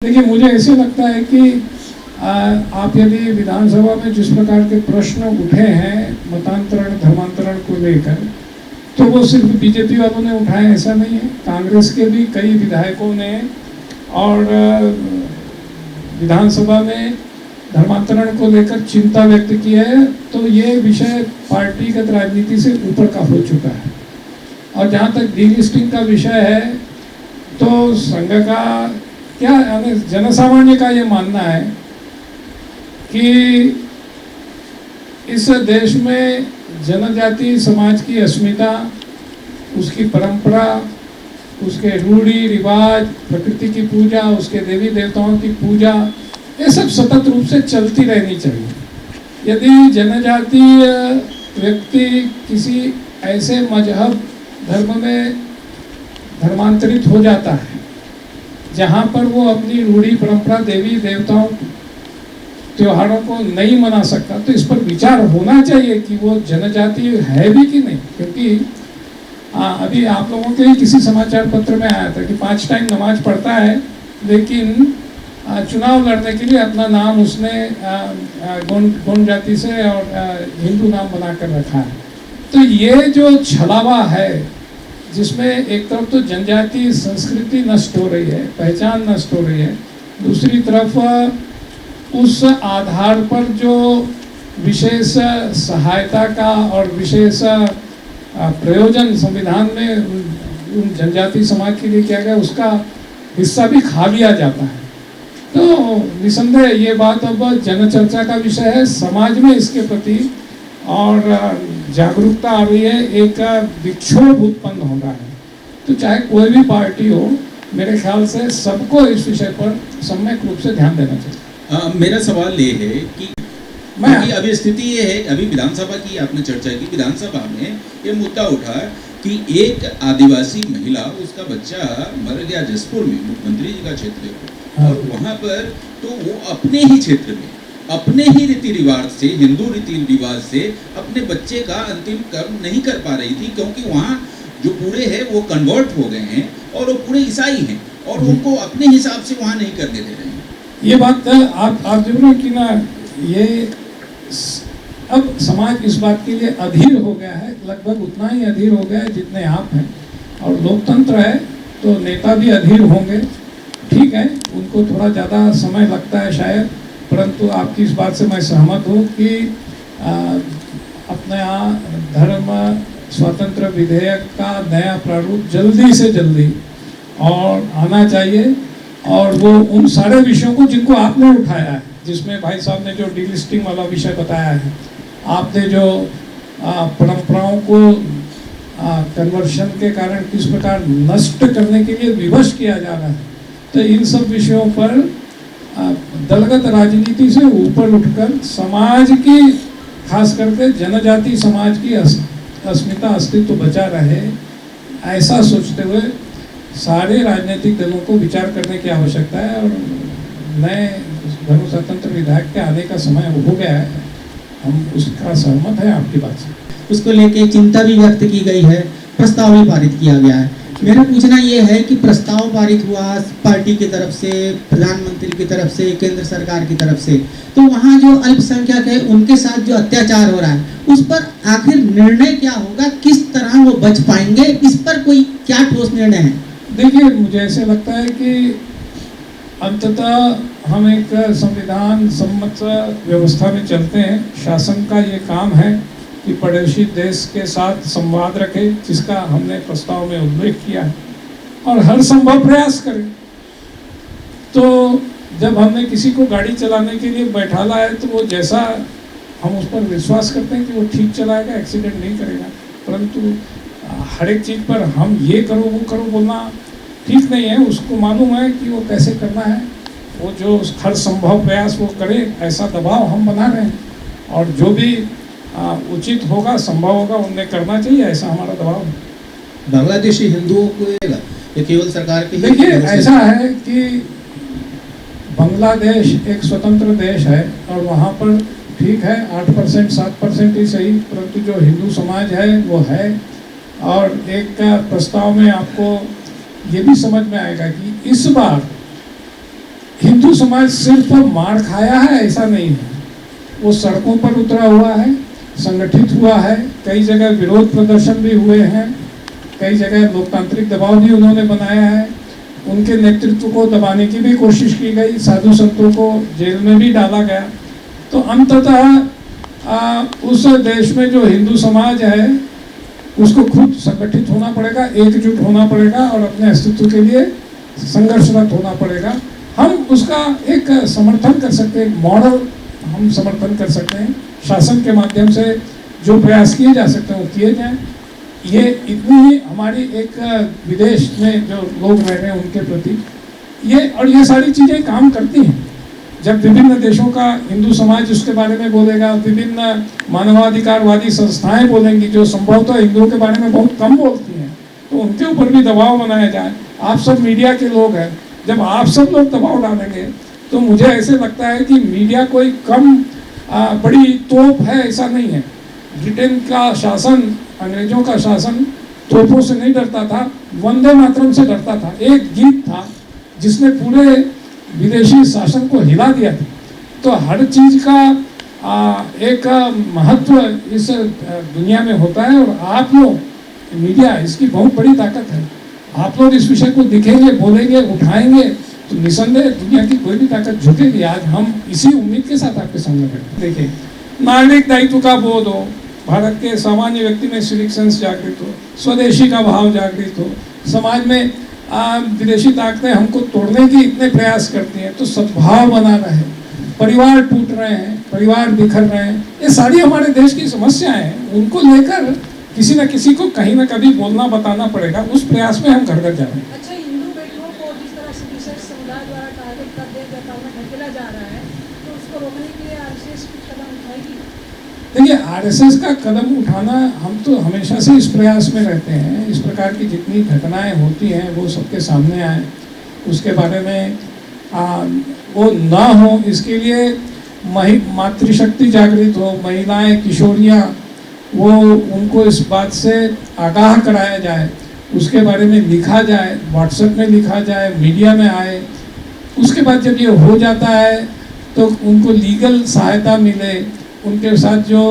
देखिए, मुझे ऐसे लगता है कि आप यदि विधानसभा में जिस प्रकार के प्रश्न उठे हैं मतांतरण धर्मांतरण को लेकर, तो वो सिर्फ बीजेपी वालों ने उठाए ऐसा नहीं है। कांग्रेस के भी कई विधायकों ने और विधानसभा में धर्मांतरण को लेकर चिंता व्यक्त की है। तो ये विषय पार्टीगत राजनीति से ऊपर का हो चुका है। और जहाँ तक डीलिस्टिंग का विषय है, तो संघ का क्या जनसामान्य का ये मानना है कि इस देश में जनजाति समाज की अस्मिता, उसकी परंपरा, उसके रूढ़ी रिवाज, प्रकृति की पूजा, उसके देवी देवताओं की पूजा, ये सब सतत रूप से चलती रहनी चाहिए। यदि जनजातीय व्यक्ति किसी ऐसे मजहब धर्म में धर्मांतरित हो जाता है जहाँ पर वो अपनी रूढ़ी परंपरा देवी देवताओं त्योहारों को नहीं मना सकता, तो इस पर विचार होना चाहिए कि वो जनजातीय है भी कि नहीं। क्योंकि अभी आप लोगों के ही किसी समाचार पत्र में आया था कि 5 टाइम नमाज पढ़ता है, लेकिन चुनाव लड़ने के लिए अपना नाम उसने गौंड जाति से और हिंदू नाम बनाकर रखा है। तो ये जो छलावा है, जिसमें एक तरफ तो जनजातीय संस्कृति नष्ट हो रही है, पहचान नष्ट हो रही है, दूसरी तरफ उस आधार पर जो विशेष सहायता का और विशेष प्रयोजन संविधान में उन जनजातीय समाज के लिए किया गया, उसका हिस्सा भी खा लिया जाता है। तो निसंदेह ये बात अब जनचर्चा का विषय है। समाज में इसके प्रति और जागरूकता आ रही है, एक विक्षोभ उत्पन्न हो रहा है। तो चाहे कोई भी पार्टी हो, मेरे ख्याल से सबको इस विषय पर सम्यक रूप से ध्यान देना चाहिए। मेरा सवाल ये है कि अभी स्थिति ये है, अभी विधानसभा की आपने चर्चा की, विधानसभा में ये मुद्दा उठा कि एक आदिवासी महिला, उसका बच्चा मर गया जसपुर में, मुख्यमंत्री जी का क्षेत्र है, और वहाँ पर तो वो अपने ही क्षेत्र में अपने ही रीति रिवाज से, हिंदू रीति रिवाज से अपने बच्चे का अंतिम कर्म नहीं कर पा रही थी, क्योंकि वहाँ जो पूरे हैं वो कन्वर्ट हो गए हैं और वो पूरे ईसाई हैं और उनको अपने हिसाब से वहाँ नहीं करने दे रहे हैं। ये बात आप जरूर कि ना, ये अब समाज इस बात के लिए अधीर हो गया है, लगभग उतना ही अधीर हो गया है जितने आप हैं। और लोकतंत्र है तो नेता भी अधीर होंगे, ठीक है, उनको थोड़ा ज़्यादा समय लगता है शायद, परंतु आपकी इस बात से मैं सहमत हूँ कि अपने यहाँ धर्म स्वतंत्र विधेयक का नया प्रारूप जल्दी से जल्दी और आना चाहिए। और वो उन सारे विषयों को जिनको आपने उठाया है, जिसमें भाई साहब ने जो डीलिस्टिंग वाला विषय बताया है, आपने जो परंपराओं को कन्वर्शन के कारण किस प्रकार नष्ट करने के लिए विवश किया जा रहा है, तो इन सब विषयों पर दलगत राजनीति से ऊपर उठकर समाज की, खास करके जनजाति समाज की अस्मिता अस्तित्व बचा रहे, ऐसा सोचते हुए सारे राजनीतिक दलों को विचार करने की आवश्यकता है। और नए धर्म स्वतंत्र विधायक के आने का समय हो गया है, हम उसका सहमत है आपकी बात से। उसको लेके चिंता भी व्यक्त की गई है, प्रस्ताव भी पारित किया गया है। मेरा पूछना ये है कि प्रस्ताव पारित हुआ पार्टी की तरफ से, प्रधानमंत्री की तरफ से, केंद्र सरकार की तरफ से, तो वहाँ जो अल्पसंख्यक है उनके साथ जो अत्याचार हो रहा है, उस पर आखिर निर्णय क्या होगा, किस तरह वो बच पाएंगे, इस पर कोई क्या ठोस निर्णय है? देखिए, मुझे ऐसे लगता है कि अंततः हम एक संविधान सम्मत व्यवस्था में चलते हैं। शासन का ये काम है कि पड़ोसी देश के साथ संवाद रखे, जिसका हमने प्रस्ताव में उल्लेख किया है, और हर संभव प्रयास करें। तो जब हमने किसी को गाड़ी चलाने के लिए बैठाला है, तो वो जैसा हम उस पर विश्वास करते हैं कि वो ठीक चलाएगा, एक्सीडेंट नहीं करेगा, परंतु हर एक चीज़ पर हम ये करो वो करो बोलना ठीक नहीं है। उसको मालूम है कि वो कैसे करना है, वो जो हर संभव प्रयास वो करे, ऐसा दबाव हम बना रहे हैं। और जो भी उचित होगा, संभव होगा, उन्हें करना चाहिए, ऐसा हमारा दबाव है। बांग्लादेशी हिंदुओं को ये केवल सरकार के, देखिए, ऐसा है कि बांग्लादेश एक स्वतंत्र देश है और वहाँ पर ठीक है 8% 7% ही सही, परंतु जो हिंदू समाज है वो है। और एक प्रस्ताव में आपको ये भी समझ में आएगा कि इस बार समाज सिर्फ मार खाया है ऐसा नहीं है, वो सड़कों पर उतरा हुआ है, संगठित हुआ है, कई जगह विरोध प्रदर्शन भी हुए हैं, कई जगह लोकतांत्रिक दबाव भी उन्होंने बनाया है, उनके नेतृत्व को दबाने की भी कोशिश की गई, साधु संतों को जेल में भी डाला गया। तो अंततः उस देश में जो हिंदू समाज है उसको खुद संगठित होना पड़ेगा, एकजुट होना पड़ेगा और अपने अस्तित्व के लिए संघर्षरत होना पड़ेगा। हम उसका एक समर्थन कर सकते हैं, मॉडल हम समर्थन कर सकते हैं, शासन के माध्यम से जो प्रयास किए जा सकते हैं वो किए जाएं। ये इतनी ही हमारी एक विदेश में जो लोग रह रहे हैं उनके प्रति ये सारी चीज़ें काम करती हैं। जब विभिन्न देशों का हिंदू समाज उसके बारे में बोलेगा, विभिन्न मानवाधिकारवादी संस्थाएं बोलेंगी जो संभवतः हिंदुओं के बारे में बहुत कम बोलती हैं, तो उनके ऊपर भी दबाव बनाया जाए। आप सब मीडिया के लोग हैं, जब आप सब लोग दबाव डालेंगे तो मुझे ऐसे लगता है कि मीडिया कोई कम बड़ी तोप है ऐसा नहीं है। ब्रिटेन का शासन, अंग्रेजों का शासन तोपों से नहीं डरता था, वंदे मातरम से डरता था। एक गीत था जिसने पूरे विदेशी शासन को हिला दिया था। तो हर चीज का एक महत्व इस दुनिया में होता है और आप लोग मीडिया इसकी बहुत बड़ी ताकत है। आप लोग इस विषय को दिखेंगे, बोलेंगे, उठाएंगे तो निसंदेह दुनिया की कोई भी ताकत झुकेगी। आज हम इसी उम्मीद के साथ आपके सामने बैठे। देखिए, नागरिक दायित्व का बोध हो, भारत के सामान्य व्यक्ति में सिविक सेंस जागृत हो, स्वदेशी का भाव जागृत हो, समाज में विदेशी ताकतें हमको तोड़ने की इतने प्रयास करती हैं तो सद्भाव बना रहे, परिवार टूट रहे हैं, परिवार बिखर रहे हैं, ये सारी हमारे देश की समस्याएं हैं। उनको लेकर किसी न किसी को कहीं ना कभी बोलना बताना पड़ेगा। उस प्रयास में हम घर घर जा रहे हैं। अच्छा, हिंदू बेटियों को जिस तरह से विशेष समुदाय द्वारा टारगेट कर देकर ढकेला जा रहा है, तो उसको रोकने के लिए आरएसएस कुछ कदम उठाएगी? देखिए, आरएसएस का कदम उठाना, हम तो हमेशा से इस प्रयास में रहते हैं। इस प्रकार की जितनी घटनाएं होती हैं वो सबके सामने आए, उसके बारे में वो ना हो, इसके लिए मातृशक्ति जागृत हो, महिलाएं, किशोरियां, वो उनको इस बात से आगाह कराया जाए, उसके बारे में लिखा जाए, व्हाट्सएप में लिखा जाए, मीडिया में आए। उसके बाद जब ये हो जाता है तो उनको लीगल सहायता मिले, उनके साथ जो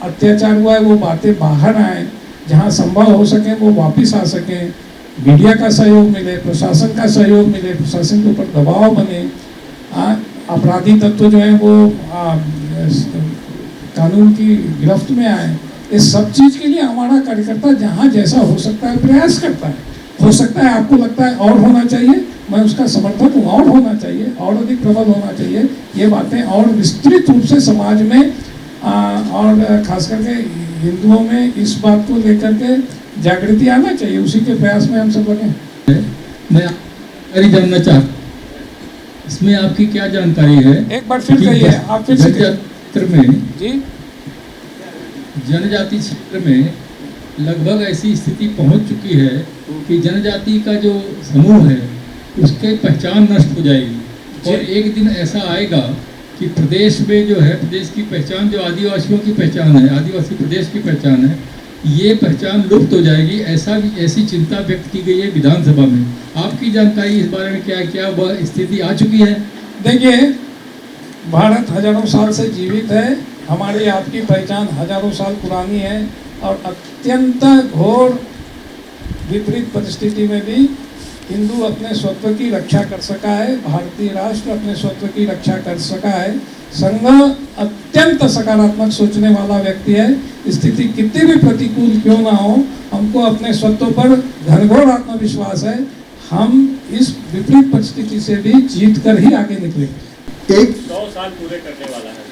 अत्याचार हुआ है वो बातें बाहर आए, जहाँ संभव हो सके वो वापस आ सकें, मीडिया का सहयोग मिले, प्रशासन का सहयोग मिले, प्रशासन के ऊपर दबाव बने, अपराधी तत्व जो है वो कानून की गिरफ्त में आए। इस सब चीज़ के लिए हमारा कार्यकर्ता जहाँ जैसा हो सकता है प्रयास करता है। हो सकता है आपको लगता है और होना चाहिए, मैं उसका समर्थन हूँ, और होना चाहिए, और अधिक प्रबल होना चाहिए। ये बातें और विस्तृत रूप से समाज में और खास करके हिंदुओं में इस बात को लेकर के जागृति आना चाहिए। उसी के प्रयास में हम सब लगे। मैं जानना चाहता, इसमें आपकी क्या जानकारी है? एक बार फिर कहिए, आप फिर क्षेत्र में जी, जनजाति क्षेत्र में लगभग ऐसी स्थिति पहुंच चुकी है कि जनजाति का जो समूह है उसके पहचान नष्ट हो जाएगी और एक दिन ऐसा आएगा कि प्रदेश में जो है, प्रदेश की पहचान जो आदिवासियों की पहचान है, आदिवासी प्रदेश की पहचान है, ये पहचान लुप्त हो जाएगी। ऐसी चिंता व्यक्त की गई है विधानसभा में। आपकी जानकारी इस बारे में क्या वह स्थिति आ चुकी है? देखिए, भारत हजारों साल से जीवित है, हमारी आपकी पहचान हजारों साल पुरानी है और अत्यंत घोर विपरीत परिस्थिति में भी हिंदू अपने स्वत्व की रक्षा कर सका है, भारतीय राष्ट्र अपने स्वत्व की रक्षा कर सका है। संघ अत्यंत सकारात्मक सोचने वाला व्यक्ति है। स्थिति कितनी भी प्रतिकूल क्यों ना हो, हमको अपने स्वत्व पर घनघोर आत्मविश्वास है। हम इस विपरीत परिस्थिति से भी जीत कर ही आगे निकलेंगे। 100 साल पूरे करने वाला है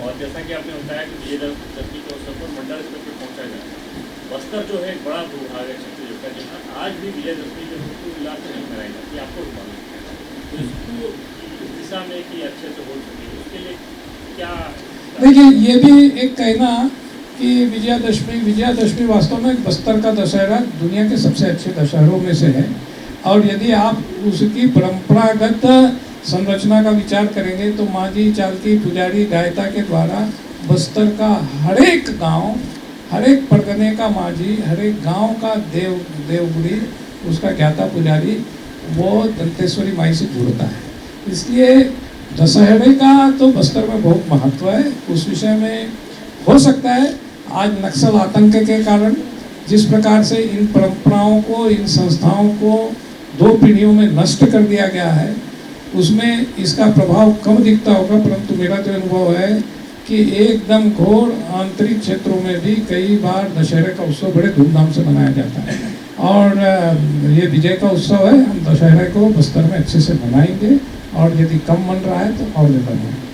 और जैसा कि आपने बताया कि विजयदशमी के अवसर पर मंडल स्तर पर पहुंचा जाए। बस्तर जो है एक बड़ा भूभाग है छत्तीसगढ़ का, जहाँ आज भी विजयदशमी जो उल्लास से नहीं मनाई जाती, आपको तो इसको इस दिशा में कि अच्छे से हो सके उसके लिए क्या? देखिए, ये भी एक कहना कि विजयदशमी वास्तव में बस्तर का दशहरा दुनिया के सबसे अच्छे दशहरों में से है और यदि आप उसकी परंपरागत संरचना का विचार करेंगे तो मांझी, चालकी, पुजारी, गायता के द्वारा बस्तर का हर एक गांव, हर एक परगने का मांझी, हर एक गांव का देवगुड़ी, उसका ज्ञाता पुजारी वो दंतेश्वरी माई से जुड़ता है। इसलिए दशहरे का तो बस्तर में बहुत महत्व है। उस विषय में हो सकता है आज नक्सल आतंक के कारण जिस प्रकार से इन परंपराओं को, इन संस्थाओं को 2 पीढ़ियों में नष्ट कर दिया गया है, उसमें इसका प्रभाव कम दिखता होगा, परंतु मेरा जो अनुभव है कि एकदम घोर आंतरिक क्षेत्रों में भी कई बार दशहरे का उत्सव बड़े धूमधाम से मनाया जाता है। और ये विजय का उत्सव है, हम दशहरे को बस्तर में अच्छे से मनाएंगे और यदि कम मन रहा है तो और ज़्यादा मनाएंगे।